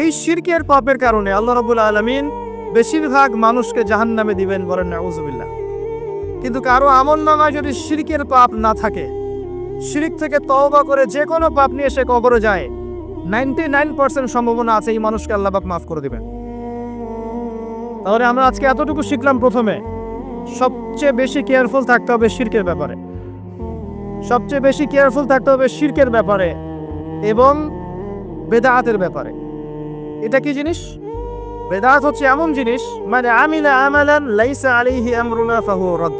এই শিরকের পাপের কারণে আল্লাহ রাব্বুল আলামিন বেশিরভাগ মানুষকে জাহান্নামে দিবেন, বলেন নাউযুবিল্লাহ। কিন্তু কারো আমলনামায় যদি শিরকের পাপ না থাকে, শিরক থেকে তওবা করে যে কোনো পাপ নিয়ে সে কবরে যায়, 99% সম্ভাবনা আছে এই মানুষকে আল্লাহ পাক মাফ করে দিবেন। তাহলে আমরা আজকে এতটুকু শিখলাম, প্রথমে সবচেয়ে বেশি কেয়ারফুল থাকতে হবে শিরকের ব্যাপারে, সবচেয়ে বেশি কেয়ারফুল থাকতে হবে শিরকের ব্যাপারে এবং বেদাতের ব্যাপারে। এটা কি জিনিস? বেদাত হচ্ছে এমন জিনিস, মানে আমিলা আমালান লাইসা আলাইহি আমরুনা ফাহুয়া রাদ।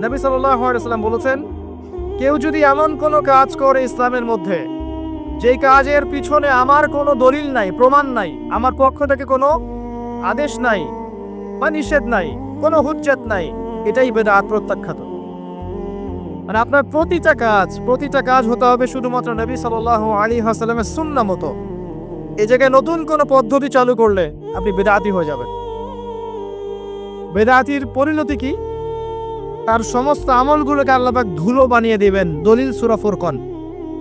নবী সাল্লাল্লাহু আলাইহি ওয়াসাল্লাম বলেছেন, কেউ যদি এমন কোনো কাজ করে ইসলামের মধ্যে যেই কাজের পিছনে আমার কোনো দলিল নাই, প্রমাণ নাই, আমার পক্ষ থেকে কোনো আদেশ নাই বা নিষেধ নাই, কোনো হুজ্জত নাই, এটাই বেদাত, প্রত্যাখ্যাত। মানে আপনার প্রতিটা কাজ হতে হবে শুধুমাত্র নবী সাল্লাল্লাহু আলাইহি ওয়াসাল্লামের সুন্নাহ মতো। এই জায়গায় নতুন কোনো পদ্ধতি চালু করলে আপনি বেদাতি হয়ে যাবেন। বেদাতির পরিণতি কি? তার সমস্ত আমলগুলোকে আল্লাহ পাক ধুলো বানিয়ে দিবেন। দলিল সূরা ফুরকান।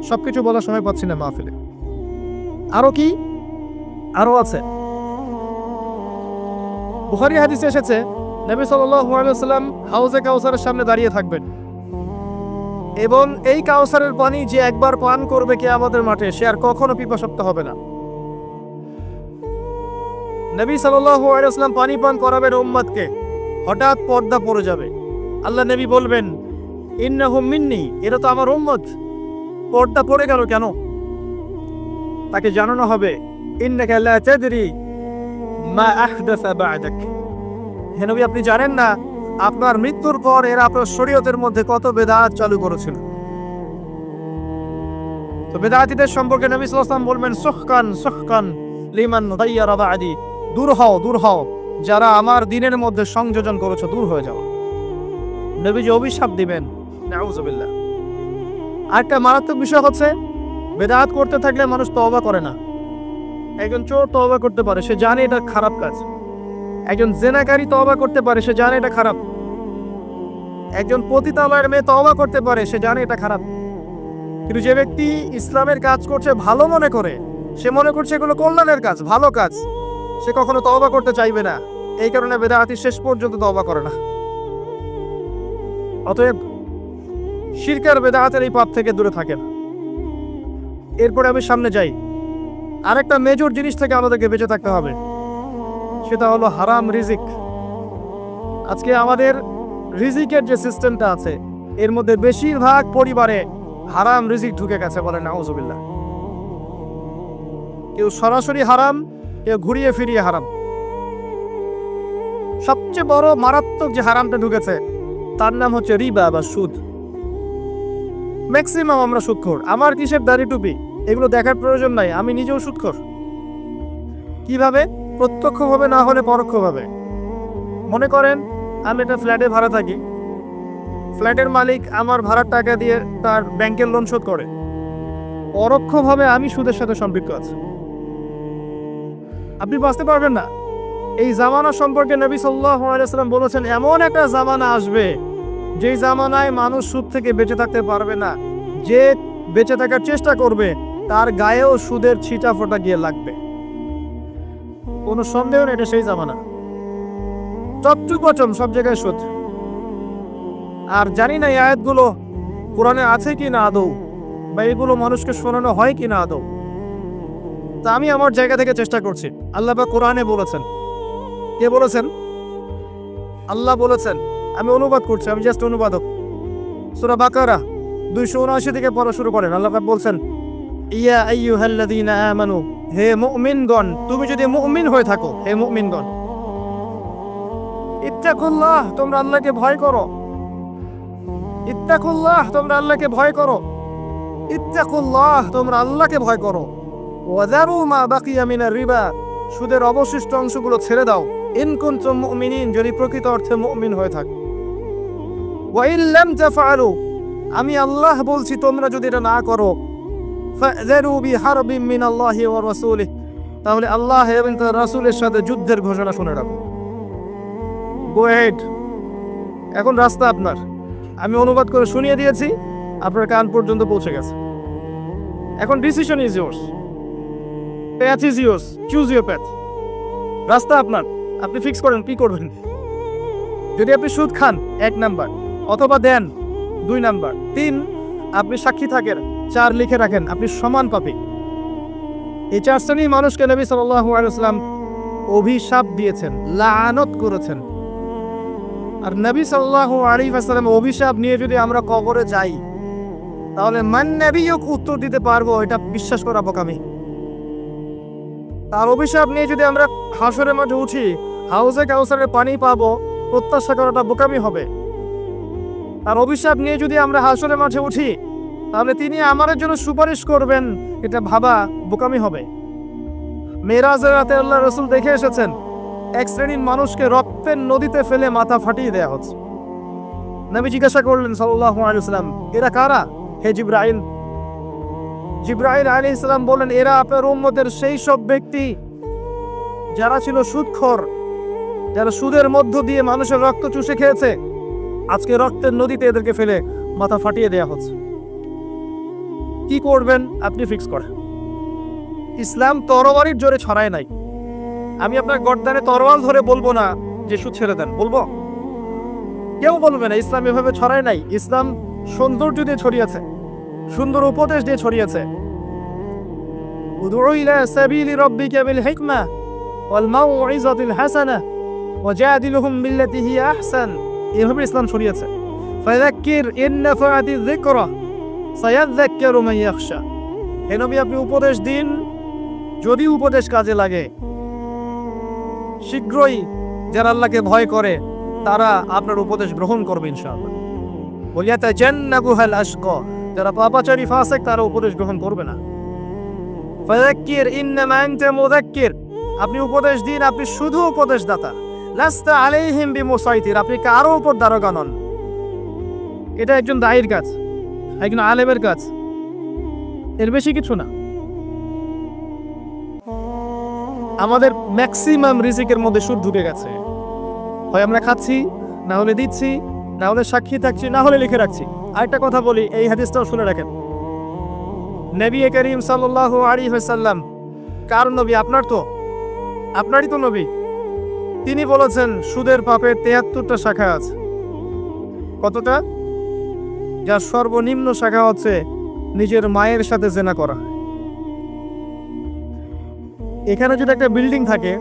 সবকিছু বলার সময় পাচ্ছি না মাহফিলে। আরো কি? আরো আছে। বুখারী হাদিসে এসেছে, নবী সাল্লাল্লাহু আলাইহি ওয়াসাল্লাম হাউজে কাউসারের সামনে দাঁড়িয়ে থাকবেন এবং এই কাউসারের পানি যে একবার পান করবে কিয়ামতের মাঠে, সে আর কখনো পিপাসার্ত হবে না। নবী সাল্লাল্লাহু আলাইহি ওয়াসাল্লাম পানি পান করাবেন উম্মতকে, হঠাৎ পর্দা পড়ে যাবে। আল্লাহ নবী বলবেন, ইন্নাহুম মিন্নি, এরা তো আমার উম্মত। পর্দা পড়ে গেল কেন? তাকে জানানো হবে, ইন্নাকা লা তাদরি মা আহদাসা বা'দাক। হে নবী, আপনি জানেন না আপনার মৃত্যুর পর এরা আপনার শরীয়তের মধ্যে কত বেদাত চালু করেছিল। তো বেদাতীদের সম্পর্কে নবী সাল্লাল্লাহু আলাইহি ওয়াসাল্লাম বলবেন, সুহকান সুহকান লিমান গায়্যারা বা'দি, দূর হও যারা আমার দ্বীনের মধ্যে সংযোজন করেছে, দূর হয়ে যাও। নবীজি অভিশাপ দিবেন, নাউযুবিল্লাহ। আরেকটা মারাত্মক বিষয় হচ্ছে, বেদাত করতে থাকলে মানুষ তওবা করে না। একজন চোর তওবা করতে পারে, সে জানে এটা খারাপ কাজ। একজন জেনাকারী তওবা করতে পারে, সে জানে এটা খারাপ। একজন পতিতালয়ের মেয়ে তওবা করতে পারে, সে জানে এটা খারাপ। কিন্তু যে ব্যক্তি ইসলামের কাজ করছে ভালো মনে করে, সে মনে করছে এগুলো কল্যাণের কাজ, ভালো কাজ, সে কখনো তওবা করতে চাইবে না। এই কারণে বেদাতি শেষ পর্যন্ত তওবা করে না। অতএব শিরক আর বেদাতের এই পাপ থেকে দূরে থাকেন। এরপরে আমি সামনে যাই। আরেকটা মেজর জিনিস থেকে আমাদেরকে বেঁচে থাকতে হবে, সেটা হলো হারাম রিজিক। আজকে আমাদের রিজিকের যে সিস্টেমটা আছে, এর মধ্যে বেশিরভাগ পরিবারে হারাম রিজিক ঢুকে গেছে, বলে নাউযুবিল্লাহ। কেউ সরাসরি হারাম, কেউ ঘুরিয়ে ফিরিয়ে হারাম। সবচেয়ে বড় মারাত্মক যে হারামটা ঢুকেছে তার নাম হচ্ছে রিবা বা সুদ। ম্যাক্সিমাম আমরা সুদখোর। আমার কিসের দাড়ি টুপি এগুলো দেখার প্রয়োজন নাই, আমি নিজেও সুদখোর। কিভাবে? প্রত্যক্ষভাবে না হলে পরোক্ষভাবে। মনে করেন আমি একটা ফ্ল্যাটে ভাড়া থাকি, ফ্ল্যাটের মালিক আমার ভাড়ার টাকা দিয়ে তার ব্যাংকের লোন শোধ করে, পরোক্ষভাবে আমি সুদের সাথে সম্পৃক্ত আছি। আপনি বাঁচতে পারবেন না। এই জামানা সম্পর্কে নবী সাল্লাল্লাহু আলাইহি ওয়াসাল্লাম বলেছেন, এমন একটা জামানা আসবে যেই জামানায় মানুষ সুদ থেকে বেঁচে থাকতে পারবে না। যে বেঁচে থাকার চেষ্টা করবে তার গায়েও সুদের ছিটা ফোঁটা গিয়ে লাগবে, কোনো সন্দেহ নেই, এটা সেই জামানা। চপচুপচম সব জায়গায় সুদ। আর জানি না এই আয়াতগুলো কোরআনে আছে কি না আদৌ, বা এগুলো মানুষকে শোনানো হয় কি না আদৌ। তা আমি আমার জায়গা থেকে চেষ্টা করছি। আল্লাহ পাক কোরআনে বলেছেন, কে বলেছেন? আল্লাহ বলেছেন। আমি অনুবাদ করছি, আমি জাস্ট অনুবাদক। সূরা বাকারা 279 থেকে পড়া শুরু করেন। আল্লাহ পাক বলছেন, ইয়া আইয়ুহাল্লাযীনা আমানু, হে মুমিনগণ, তুমি যদি মুমিন হয়ে থাকো, হে মুমিনগণ, ইত্তাকুল্লাহ, তোমরা আল্লাহকে ভয় করো। ইত্তাকুল্লাহ, তোমরা আল্লাহকে ভয় করো। ইত্তাকুল্লাহ, তোমরা আল্লাহকে ভয় করো। ওয়াযারু মা বাকিয়া মিনার রিবা, সুদের অবশিষ্ট অংশগুলো ছেড়ে দাও। ইন কুনতুম মুমিনিন, যদি প্রকৃত অর্থে মুমিন হয়ে থাকো। ওয়া ইন লাম তাফআলু, আমি আল্লাহ বলছি তোমরা যদি এটা না করো, ফাযরু বিহারবিন মিনাল্লাহি ওয়া রাসূলিহি, তাহলে আল্লাহ এবং তার রাসূলের সাথে যুদ্ধের ঘোষণা শুনে রাখো। গো হেড, এখন রাস্তা আপনার। আমি অনুবাদ করে শুনিয়ে দিয়েছি, আপনার কান পর্যন্ত পৌঁছে গেছে। এখন decision is yours, path is yours, choose your path. রাস্তা আপনার, আপনি ফিক্স করেন কি করবেন। যদি আপনি সুদ খান 1 নাম্বার, অথবা দেন 2 নাম্বার, 3 আপনি সাক্ষী থাকেন, 4 লিখে রাখেন, আপনি সমান পাপী। এই 4 শ্রেণীর মানুষকে নবী সাল্লাল্লাহু আলাইহি ওয়াসাল্লাম অভিশাপ দিয়েছেন, লানত করেছেন। আর নবী সাল্লাল্লাহু আলাইহি ওয়াসাল্লাম অভিশাপ নিয়ে যদি আমরা কবরে যাই, তাহলে মান নবিয়্যুক উত্তর দিতে পারবো, এটা বিশ্বাস করা বোকামি। তার অভিশাপ নিয়ে যদি আমরা হাসরের মাঠে উঠি, হাউজে কাউসারের পানি পাবো, প্রত্যাশা করাটা বোকামি হবে। তার অভিশাপ নিয়ে যদি আমরা হাসরের মাঠে উঠি, তাহলে তিনি আমাদের জন্য সুপারিশ করবেন, এটা ভাবা বোকামি হবে। মেরাজের রাতে আল্লাহ রাসূল দেখে এসেছেন, 1 শ্রেণীর মানুষকে রক্তের নদীতে ফেলে মাথা ফাটিয়ে দেয়া হচ্ছে। নবী জিজ্ঞাসা করলেন সাল্লাল্লাহু আলাইহি ওয়াসাল্লাম, এরা কারা হে জিবরাইল? জিবরাইল আলাইহিস সালাম বলেন, এরা আপনার উম্মতের সেই সব ব্যক্তি যারা ছিল সুদখোর, যারা সুদের মধ্য দিয়ে মানুষের রক্ত চুষে খেয়েছে। আজকে রক্তের নদীতে এদেরকে ফেলে মাথা ফাটিয়ে দেয়া হচ্ছে। কি করবেন আপনি ফিক্স করেন। ইসলাম তরবারির জোরে ছড়ায় নাই। আমি আপনার গর্দানে তরোয়াল ধরে বলবো না যে সুদ ছেড়ে দেন, বলবো? কেউ বলবে না। ইসলাম এভাবে ছড়ায় নাই। ইসলাম সৌন্দর্য দিয়ে ছড়িয়েছে, সুন্দর উপদেশ দিয়ে ছড়িয়েছে। উদউ ইলা সাবিলি রাব্বিকা বিল হিকমা ওয়াল মাউইযাতিল হাসানাহ ওয়াজাদিলহুম বিল্লাতি হিয়া আহসান, এভাবে ইসলাম ছড়িয়েছে। ফাযাক্কির ইন নাফাআতিয যিকরা সায়াযাক্কারু মান ইয়াখশা, হে নবী আপনি উপদেশ দিন, যদি উপদেশ কাজে লাগে। শীঘ্রই যারা আল্লাহকে ভয় করে তারা আপনার উপদেশ গ্রহণ করবে ইনশাআল্লাহ। ওয়ায়াতাজান্নাবুহাল আশকা, যারা পাপাচারী ফাসিক তারা উপদেশ গ্রহণ করবে না। ফাযাক্কির ইন্নামা আনতা মুযাক্কির, আপনি উপদেশ দিন, আপনি শুধু উপদেশদাতা। লাস্তা আলাইহিম বিমুসাইতির, আপনি কারো উপর দারোগা নন। এটা একজন দায়ীর কাজ, একজন আলেমের কাজ, এর বেশি কিছু না। আমাদের ম্যাক্সিমাম রিজিকের মধ্যে সুদ ঢুকে গেছে। হয় আমরা খাচ্ছি, না হলে দিচ্ছি, না হলে সাক্ষী থাকছি, না হলে লিখে রাখছি। আরেকটা কথা বলি, এই হাদিসটাও শুনে রাখেন। নবী করিম সাল্লাল্লাহু আলাইহি ওয়াসাল্লাম কার নবী? আপনার তো, আপনারই তো নবী। তিনি বলেছেন সুদের পাপের 73টা শাখা আছে। কতটা? যার সর্বনিম্ন শাখা হচ্ছে নিজের মায়ের সাথে জেনা করা। এখানে যদি একটা বিল্ডিং থাকে,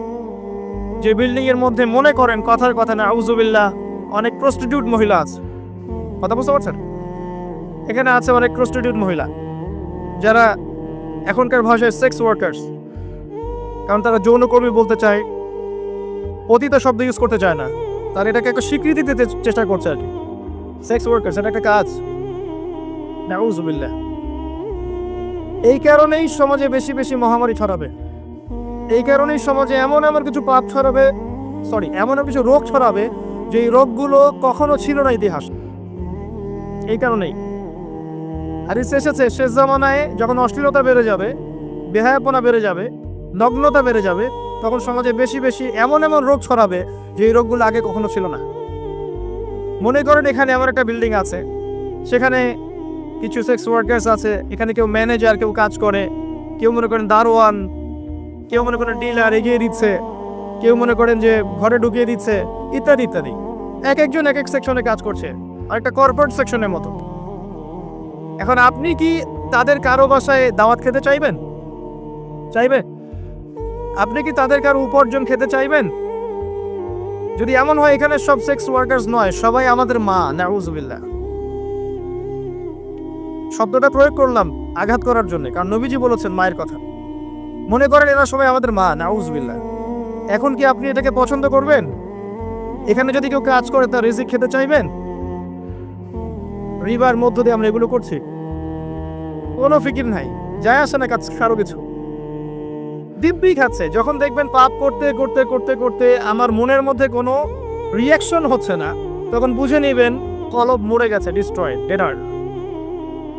যে বিল্ডিং এর মধ্যে মনে করেন কথার কথা না আউযুবিল্লাহ অনেক প্রস্টিটিউট মহিলা আছে, কথা বুঝতে পারছেন? এখানে আছে অনেক প্রস্টিটিউট মহিলা, যারা এখনকার ভাষায় সেক্স ওয়ার্কার্স, কারণ তারা যৌনকর্মী বলতে চায়, পতিতা শব্দ ইউজ করতে চায় না। তারা এটাকে একটা স্বীকৃতি দিতে চেষ্টা করছে আর কি। সেক্স ওয়ার্কার্স এটা একটা কাজ, নাউযুবিল্লাহ। এই কারণেই সমাজে বেশি বেশি মহামারী ছড়াবে। এই কারণেই সমাজে এমন কিছু পাপ ছড়াবে, এমন কিছু রোগ ছড়াবে যে এই রোগগুলো কখনো ছিল না ইতিহাস। এই কারণেই হাদিস এসেছে, শেষ জামানায় যখন অশ্লীলতা বেড়ে যাবে, বেহায়াপনা বেড়ে যাবে, নগ্নতা বেড়ে যাবে, তখন সমাজে বেশি বেশি এমন রোগ ছড়াবে যে এই রোগগুলো আগে কখনো ছিল না। মনে করেন এখানে এমন একটা বিল্ডিং আছে, সেখানে কিছু সেক্স ওয়ার্কার্স আছে, এখানে কেউ ম্যানেজার, কেউ কাজ করে, কেউ মনে করেন দারোয়ান, কেউ মনে করেন ডিলার এগিয়ে দিচ্ছে, কেউ মনে করেন যে ঘরে ঢুকিয়ে দিচ্ছে, ইত্যাদি ইত্যাদি। এক একজন এক এক সেকশনে কাজ করছে, আর একটা কর্পোরেট সেকশনের মতো। এখন আপনি কি তাদের কারো বাসায় দাওয়াত খেতে চাইবেন? চাইবে? আপনি কি তাদের কারো উপার্জন খেতে চাইবেন? যদি এমন হয় এখানে সব সেক্স ওয়ার্কার্স নয়, সবাই আমাদের মা, নাউযুবিল্লাহ, শব্দটা প্রয়োগ করলাম আঘাত করার জন্য, কারণ নবীজি বলেছেন মায়ের কথা। মনে করেন এরা সবাই আমাদের মা, নাউজুবিল্লাহ। এখন কি আপনি এটাকে পছন্দ করবেন? এখানে যদি কেউ কাজ করে তার রিজিক খেতে চাইবেন? রিবার মধ্য দিয়ে আমরা এগুলো করছি, কোনো ফিকির নাই, যায় আসে না কাজ কারো কিছু, দিব্যি খাচ্ছে। যখন দেখবেন পাপ করতে করতে করতে করতে আমার মনের মধ্যে কোনো রিয়াকশন হচ্ছে না, তখন বুঝে নেবেন কলব মরে গেছে, ডিস্ট্রয়েড, ডেডার।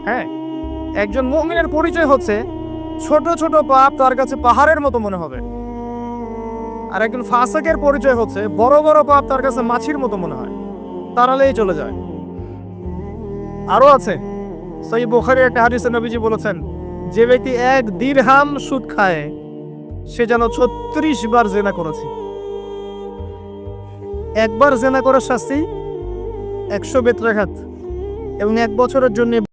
হ্যাঁ, একজন মুমিনের পরিচয় হচ্ছে ছোট ছোট পাপ তার কাছে পাহাড়ের মতো মনে হবে, আর একজন ফাসিকের পরিচয় হচ্ছে বড় বড় পাপ তার কাছে মাছির মতো মনে হয়, তাড়ালেই চলে যায়। আরো আছে, সহিহ বুখারীর একটা হাদিসে নবীজি বলেছেন, যে ব্যক্তি 1 দিরহাম সুদ খায় সে যেন 36 বার জেনা করেছে। একবার জেনা করার শাস্তি 100 বেত্রাঘাত এবং 1 বছরের জন্য